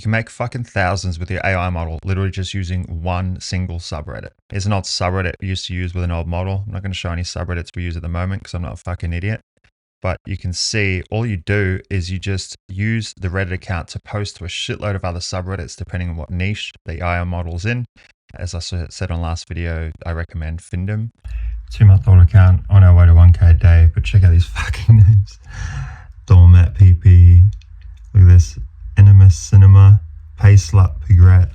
can make fucking thousands with your AI model, literally just using one single subreddit. It's an old subreddit we used to use with an old model. I'm not going to show any subreddits we use at the moment because I'm not a fucking idiot. But you can see all you do is you just use the Reddit account to post to a shitload of other subreddits, depending on what niche the AI model's in. As I said on last video, I recommend Findom. 2-month old account, on our way to 1K a day, but check out these fucking names. Doormat PP, look at this, Animus Cinema, Pay Slut Pigrat.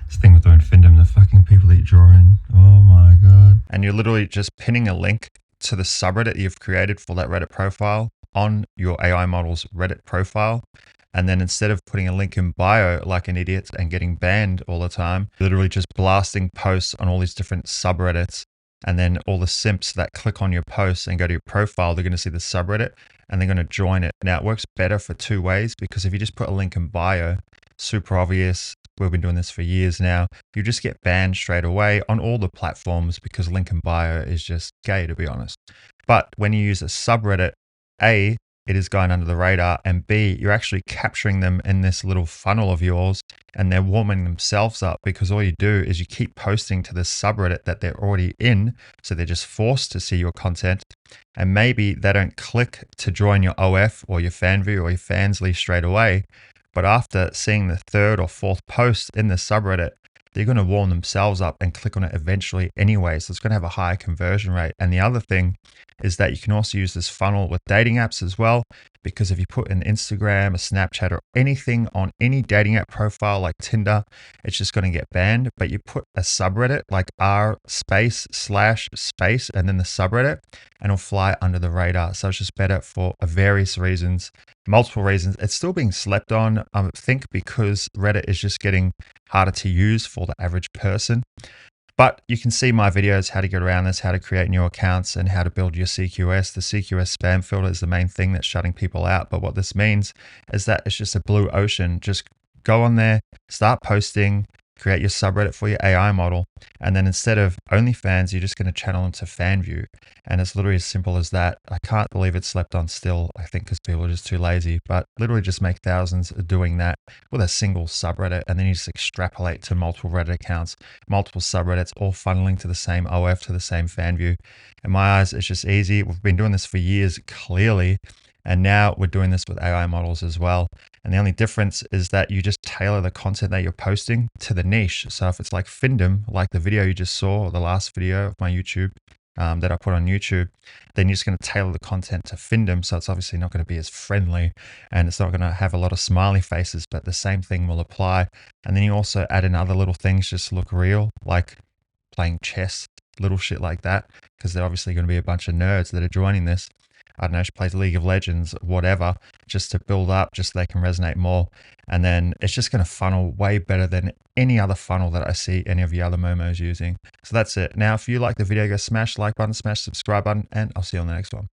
This thing with doing Findom, the fucking people that you draw in. Oh my God. And you're literally just pinning a link to the subreddit you've created for that Reddit profile on your AI model's Reddit profile. And then instead of putting a link in bio like an idiot and getting banned all the time, literally just blasting posts on all these different subreddits. And then all the simps that click on your posts and go to your profile, they're going to see the subreddit and they're going to join it. Now, it works better for two ways, because if you just put a link in bio, super obvious, we've been doing this for years now, you just get banned straight away on all the platforms because link in bio is just gay, to be honest. But when you use a subreddit, A, it is going under the radar, and B, you're actually capturing them in this little funnel of yours and they're warming themselves up, because all you do is you keep posting to this subreddit that they're already in. So they're just forced to see your content, and maybe they don't click to join your OF or your Fanvue or your Fansly straight away. But after seeing the third or fourth post in the subreddit, they're going to warm themselves up and click on it eventually anyway. So it's going to have a higher conversion rate. And the other thing is that you can also use this funnel with dating apps as well, because if you put an Instagram, a Snapchat, or anything on any dating app profile like Tinder, it's just going to get banned. But you put a subreddit like r// and then the subreddit, and it'll fly under the radar. So it's just better for various reasons, multiple reasons. It's still being slept on, I think, because Reddit is just getting harder to use for the average person. But you can see my videos, how to get around this, how to create new accounts, and how to build your CQS. The CQS spam filter is the main thing that's shutting people out. But what this means is that it's just a blue ocean. Just go on there, start posting, create your subreddit for your AI model. And then instead of OnlyFans, you're just going to channel into Fanvue. And it's literally as simple as that. I can't believe it's slept on still, I think, because people are just too lazy. But literally just make thousands doing that with a single subreddit. And then you just extrapolate to multiple Reddit accounts, multiple subreddits, all funneling to the same OF, to the same Fanvue. In my eyes, it's just easy. We've been doing this for years, clearly. And now we're doing this with AI models as well. And the only difference is that you just tailor the content that you're posting to the niche. So if it's like Findom, like the video you just saw, or the last video of my YouTube that I put on YouTube, then you're just going to tailor the content to Findom. So it's obviously not going to be as friendly, and it's not going to have a lot of smiley faces, but the same thing will apply. And then you also add in other little things just to look real, like playing chess, little shit like that, because they're obviously going to be a bunch of nerds that are joining this. I don't know, she plays League of Legends, whatever, just to build up, just so they can resonate more. And then it's just going to funnel way better than any other funnel that I see any of the other momos using. So that's it. Now, if you like the video, go smash the like button, smash the subscribe button, and I'll see you on the next one.